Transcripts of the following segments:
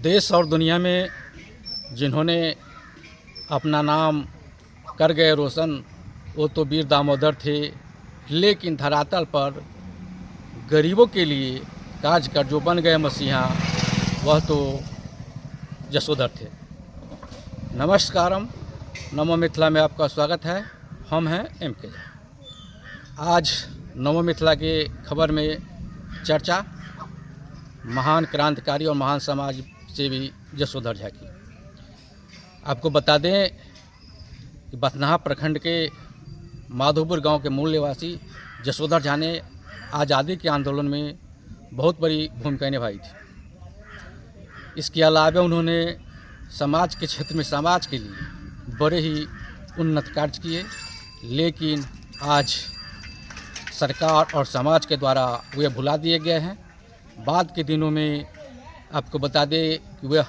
देश और दुनिया में जिन्होंने अपना नाम कर गए रोशन, वो तो वीर दामोदर थे, लेकिन धरातल पर गरीबों के लिए काज कर जो बन गए मसीहा, वह तो जसोधर थे। नमस्कारम, नमो मिथिला में आपका स्वागत है। हम हैं MK। आज नमो मिथिला के खबर में चर्चा महान क्रांतिकारी और महान समाज सेवी जसोधर झा की। आपको बता दें कि बथनाहा प्रखंड के माधोपुर गांव के मूल निवासी जसोधर झा ने आज़ादी के आंदोलन में बहुत बड़ी भूमिका निभाई थी। इसके अलावा उन्होंने समाज के क्षेत्र में समाज के लिए बड़े ही उन्नत कार्य किए, लेकिन आज सरकार और समाज के द्वारा वे भुला दिए गए हैं। बाद के दिनों में आपको बता दें कि वह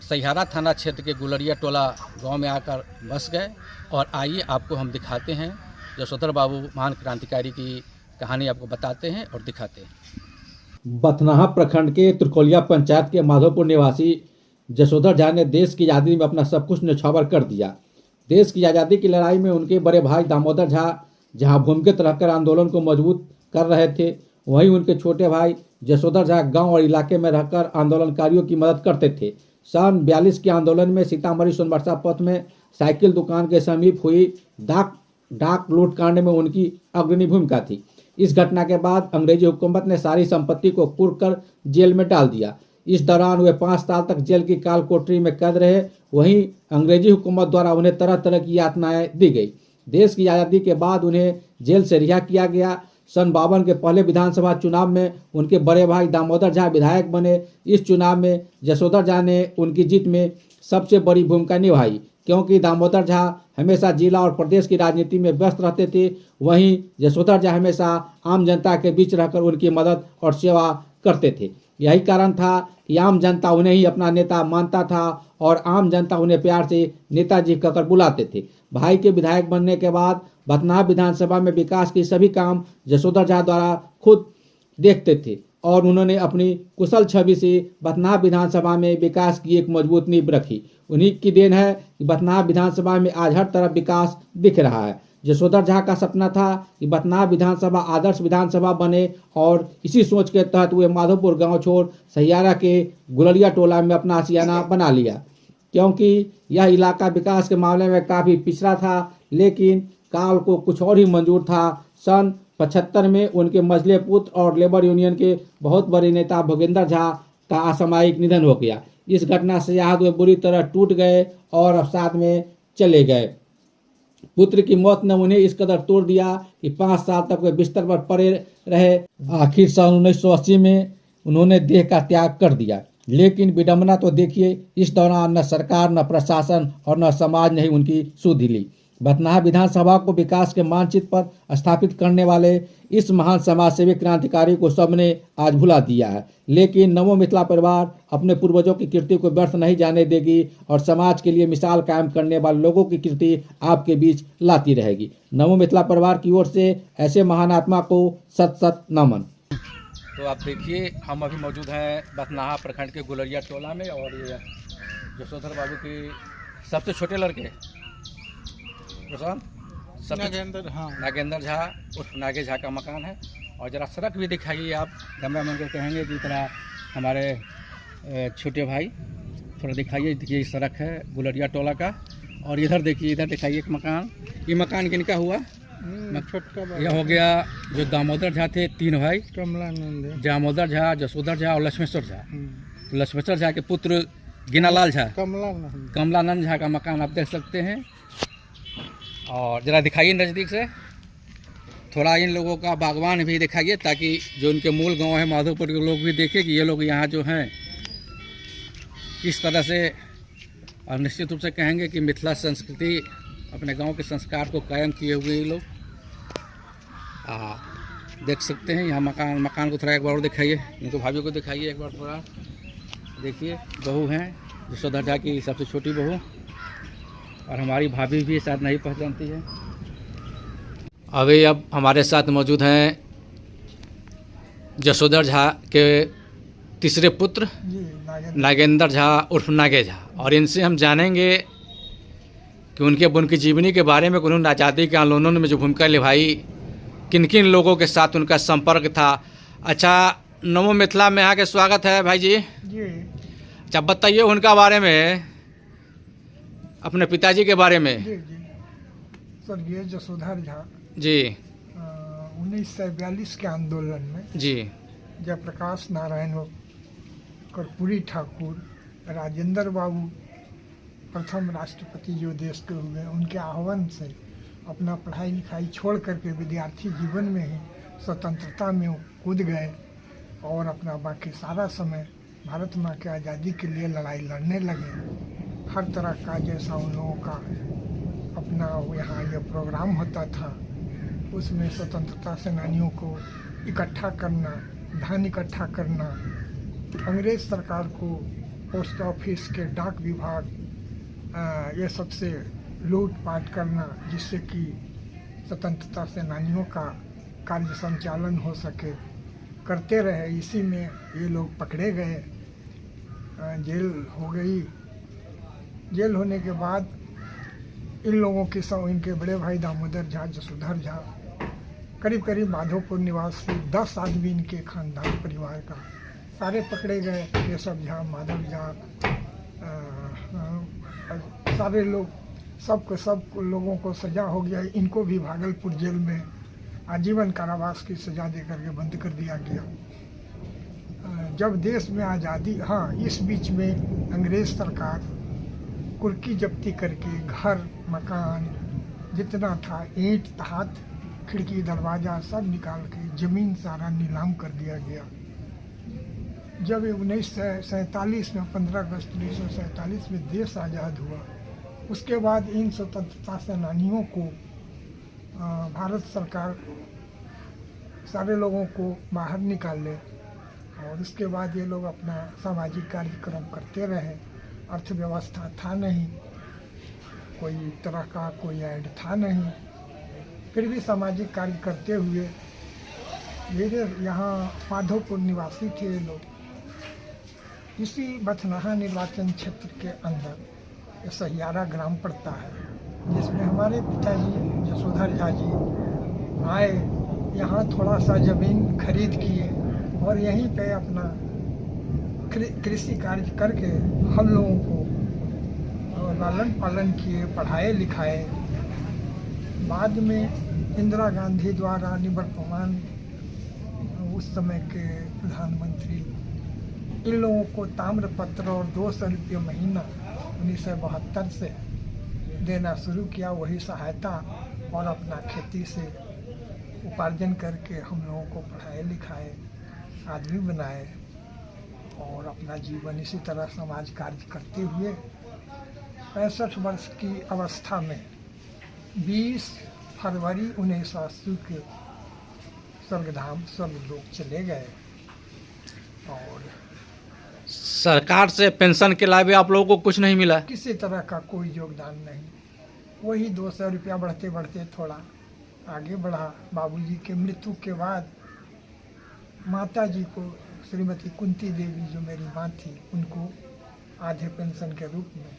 सहियारा थाना क्षेत्र के गुलरिया टोला गांव में आकर बस गए। और आइए आपको हम दिखाते हैं जसोधर बाबू महान क्रांतिकारी की कहानी, आपको बताते हैं और दिखाते हैं। बथनाहा प्रखंड के त्रिकोलिया पंचायत के माधोपुर निवासी जसोधर झा ने देश की आज़ादी में अपना सब कुछ न्यौछावर कर दिया। देश की आज़ादी की लड़ाई में उनके बड़े भाई दामोदर झा जहां भूमिगत रहकर आंदोलन को मजबूत कर रहे थे, वहीं उनके छोटे भाई जसोधर झा गांव और इलाके में रहकर आंदोलनकारियों की मदद करते थे। सन 42 के आंदोलन में सीतामढ़ी सोनबरसा पथ में साइकिल दुकान के समीप हुई डाक लूट कांड में उनकी अग्रणी भूमिका थी। इस घटना के बाद अंग्रेजी हुकूमत ने सारी संपत्ति को कुर्क कर जेल में डाल दिया। इस दौरान वे 5 साल तक जेल की काल कोठरी में कैद रहे। वहीं अंग्रेजी हुकूमत द्वारा उन्हें तरह तरह की यातनाएं दी गई। देश की आज़ादी के बाद उन्हें जेल से रिहा किया गया। सन 52 के पहले विधानसभा चुनाव में उनके बड़े भाई दामोदर झा विधायक बने। इस चुनाव में जसोधर झा ने उनकी जीत में सबसे बड़ी भूमिका निभाई, क्योंकि दामोदर झा हमेशा जिला और प्रदेश की राजनीति में व्यस्त रहते थे। वहीं जसोधर झा हमेशा आम जनता के बीच रहकर उनकी मदद और सेवा करते थे। यही कारण था कि आम जनता उन्हें ही अपना नेता मानता था और आम जनता उन्हें प्यार से नेताजी कहकर बुलाते थे। भाई के विधायक बनने के बाद बथनाहा विधानसभा में विकास के सभी काम जसोधर झा द्वारा खुद देखते थे और उन्होंने अपनी कुशल छवि से बथनाहा विधानसभा में विकास की एक मजबूत नींव रखी। उन्हीं की देन है कि बथनाहा विधानसभा में आज हर तरफ विकास दिख रहा है। जसोधर झा का सपना था कि बथनाहा विधानसभा आदर्श विधानसभा बने और इसी सोच के तहत वे माधोपुर गांव छोड़ सहियारा के गुलरिया टोला में अपना आशियाना बना लिया, क्योंकि यह इलाका विकास के मामले में काफ़ी पिछड़ा था, लेकिन काल को कुछ और ही मंजूर था। सन 75 में उनके मझले पुत्र और लेबर यूनियन के बहुत बड़े नेता भोगेंद्र झा का असामयिक निधन हो गया। इस घटना से याद वे बुरी तरह टूट गए और अवसाद में चले गए। पुत्र की मौत ने उन्हें इस कदर तोड़ दिया कि 5 साल तक वे बिस्तर पर पड़े रहे। आखिर सन 1980 में उन्होंने देह का त्याग कर दिया। लेकिन विडंबना तो देखिए, इस दौरान न सरकार, न प्रशासन और न समाज ने ही उनकी सुधि ली। बथनाहा विधानसभा को विकास के मानचित्र पर स्थापित करने वाले इस महान समाजसेवी क्रांतिकारी को सबने आज भुला दिया है। लेकिन नमो मिथिला परिवार अपने पूर्वजों की कीर्ति को व्यर्थ नहीं जाने देगी और समाज के लिए मिसाल कायम करने वाले लोगों की कीर्ति आपके बीच लाती रहेगी। नमो मिथिला परिवार की ओर से ऐसे महान आत्मा को सत सत नमन। तो आप देखिए, हम अभी मौजूद हैं बथनाहा प्रखंड के गुलरिया टोला में और ये जसोधर बाबू के सबसे छोटे लड़के नागेंद्र झा उर्फ नागे झा का मकान है। और ज़रा सड़क भी दिखाइए आप, कैमरामैन को कहेंगे कि तरह हमारे छोटे भाई थोड़ा दिखाइए। देखिए सड़क है गुलरिया टोला का। और इधर देखिए, इधर दिखाइए एक मकान। ये मकान किनका हुआ? यह हो गया जो दामोदर झा थे, 3 भाई, दामोदर झा, जसोधर झा और लक्ष्मेश्वर झा। तो लक्ष्मेश्वर झा के पुत्र गिनालाल झा, कमलानंद झा का मकान आप देख सकते हैं। और ज़रा दिखाइए नज़दीक से, थोड़ा इन लोगों का बागवान भी दिखाइए, ताकि जो उनके मूल गांव है माधोपुर के लोग भी देखें कि ये लोग यहाँ जो हैं किस तरह से। और निश्चित रूप से कहेंगे कि मिथिला संस्कृति, अपने गांव के संस्कार को कायम किए हुए ये लोग देख सकते हैं। यहाँ मकान को थोड़ा एक बार और दिखाइए, इनको भाभी को दिखाइए एक बार थोड़ा। देखिए बहू हैं जसोधर झा की सबसे छोटी बहू, और हमारी भाभी भी शायद नहीं पहचानती है। अभी अब हमारे साथ मौजूद हैं जसोधर झा के तीसरे पुत्र नागेंद्र झा उर्फ नागे झा, और इनसे हम जानेंगे कि उनकी जीवनी के बारे में, उन्होंने आज़ादी के आंदोलन में जो भूमिका निभाई, किन किन लोगों के साथ उनका संपर्क था। अच्छा, नमो मिथिला में यहाँ के स्वागत है भाई जी। अच्छा, बताइए उनका बारे में, अपने पिताजी के बारे में। जी स्वर्गीय जसोधर झा जी 1942 के आंदोलन में जी जयप्रकाश नारायण कर्पूरी ठाकुर, राजेंद्र बाबू प्रथम राष्ट्रपति जो देश के हुए, उनके आह्वान से अपना पढ़ाई लिखाई छोड़ करके विद्यार्थी जीवन में ही स्वतंत्रता में कूद गए और अपना बाकी सारा समय भारत माँ की आज़ादी के लिए लड़ाई लड़ने लगे। हर तरह का जैसा उन लोगों का अपना यहाँ ये प्रोग्राम होता था, उसमें स्वतंत्रता सेनानियों को इकट्ठा करना, धन इकट्ठा करना, अंग्रेज सरकार को पोस्ट ऑफिस के डाक विभाग ये सबसे लूटपाट करना, जिससे कि स्वतंत्रता सेनानियों का कार्य संचालन हो सके, करते रहे। इसी में ये लोग पकड़े गए, जेल हो गई। जेल होने के बाद इन लोगों के इनके बड़े भाई दामोदर झा, जसोधर झा, करीब करीब माधोपुर निवासी 10 आदमी इनके खानदान परिवार का सारे पकड़े गए। केशव झा, माधव झा, सारे लोग, सब लोगों को सजा हो गया। इनको भी भागलपुर जेल में आजीवन कारावास की सजा दे करके बंद कर दिया गया। जब देश में आज़ादी, हाँ, इस बीच में अंग्रेज सरकार कुर्की जब्ती करके घर मकान जितना था, ईंट तहत, खिड़की दरवाज़ा सब निकाल के ज़मीन सारा नीलाम कर दिया गया। जब 1947 में 15 अगस्त 1947 में देश आज़ाद हुआ, उसके बाद इन स्वतंत्रता सेनानियों को भारत सरकार सारे लोगों को बाहर निकाले और उसके बाद ये लोग अपना सामाजिक कार्यक्रम करते रहे। अर्थव्यवस्था था नहीं, कोई तरह का कोई ऐड था नहीं, फिर भी सामाजिक कार्य करते हुए मेरे यहाँ माधोपुर निवासी थे ये लोग। इसी बथनाहा निर्वाचन क्षेत्र के अंदर सहियारा ग्राम पड़ता है, जिसमें हमारे पिताजी जसोधर झा जी आए, यहाँ थोड़ा सा ज़मीन खरीद किए और यहीं पे अपना कृषि कार्य करके हम लोगों को लालन पालन किए, पढ़ाए लिखाए। बाद में इंदिरा गांधी द्वारा निवर्तमान उस समय के प्रधानमंत्री इन लोगों को ताम्रपत्र और 200 रुपये महीना 1972 से देना शुरू किया। वही सहायता और अपना खेती से उपार्जन करके हम लोगों को पढ़ाए लिखाए, आदमी बनाए और अपना जीवन इसी तरह समाज कार्य करते हुए 65 वर्ष की अवस्था में 20 फरवरी 1980 के स्वर्गधाम स्वर्गलोक चले गए। और सरकार से पेंशन के अलावा आप लोगों को कुछ नहीं मिला? किसी तरह का कोई योगदान नहीं। वही 200 रुपया बढ़ते बढ़ते थोड़ा आगे बढ़ा। बाबूजी के मृत्यु के बाद माता जी को, श्रीमती कुंती देवी जो मेरी माँ थी, उनको आधे पेंशन के रूप में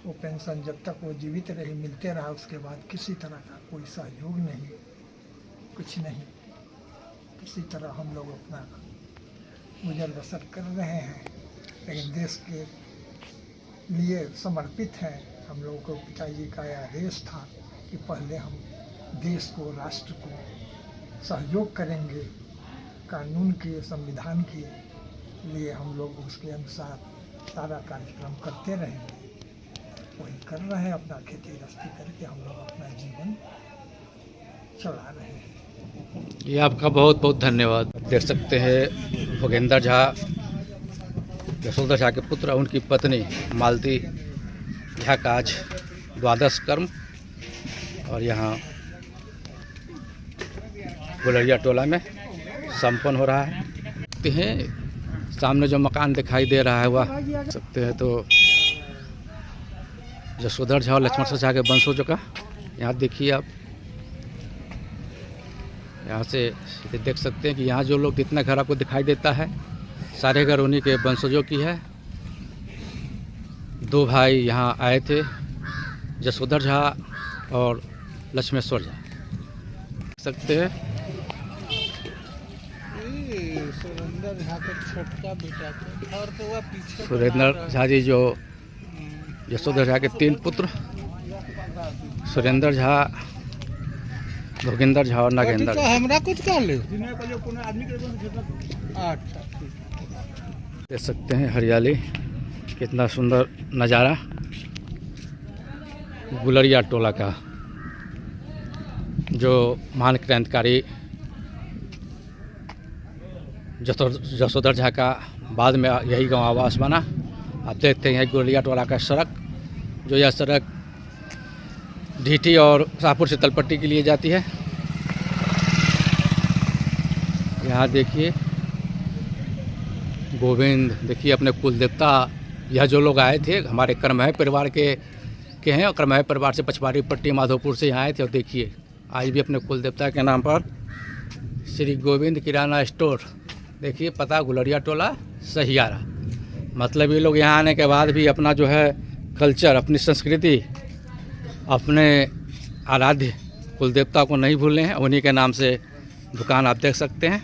वो पेंशन जब तक वो जीवित रही मिलते रहा। उसके बाद किसी तरह का कोई सहयोग नहीं, कुछ नहीं। किसी तरह हम लोग अपना गुजर बसर कर रहे हैं, लेकिन देश के लिए समर्पित हैं। हम लोगों को पिताजी का यह आदेश था कि पहले हम देश को, राष्ट्र को सहयोग करेंगे। कानून के, संविधान के लिए हम लोग उसके अनुसार सारा कार्यक्रम करते रहेंगे। वही कर रहे हैं, अपना खेती गृहस्थी करके हम लोग अपना जीवन चला रहे हैं। ये आपका बहुत बहुत धन्यवाद। देख सकते हैं भोगेंद्र झा, जसोधर झा के पुत्र, उनकी पत्नी मालती झा का आज द्वादश कर्म और यहाँ गुलरिया टोला में संपन्न हो रहा है। देखते हैं सामने जो मकान दिखाई दे रहा है वह सकते हैं तो जसोधर झा और लक्ष्मण झा के वंशजों का। यहाँ देखिए आप, यहाँ से देख सकते हैं कि यहाँ जो लोग, जितना घर आपको दिखाई देता है सारे घर उन्हीं के वंशजों की है। 2 भाई यहाँ आए थे, जसोधर झा और लक्ष्मेश्वर झा। देख सकते हैं सुरेंद्र झा के छोटका बेटा थे और तो वह पीछे सुरेंद्र झा जी जो जसोधर झा के 3 पुत्र, सुरेंद्र झा, भोगिंदर झा और नागेंद्र झा। हमरा कुछ कह ले। अच्छा देख सकते हैं हरियाली, कितना सुंदर नज़ारा गुलरिया टोला का, जो महान क्रांतिकारी जसोधर झा का बाद में यही गांव आवास बना। आप देखते हैं गुलरिया टोला का सड़क, जो यह सड़क ढीठी और शाहपुर से तलपट्टी के लिए जाती है। यहाँ देखिए गोविंद, देखिए अपने कुल देवता, यह जो लोग आए थे हमारे कर्मह परिवार के हैं और कर्मह परिवार से पचवाड़ी पट्टी माधोपुर से यहाँ आए थे। और देखिए आज भी अपने कुल देवता के नाम पर श्री गोविंद किराना स्टोर, देखिए पता गुलरिया टोला सहियारा। मतलब ये लोग यहाँ आने के बाद भी अपना जो है कल्चर, अपनी संस्कृति, अपने आराध्य कुल देवता को नहीं भूले हैं। उन्हीं के नाम से दुकान आप देख सकते हैं।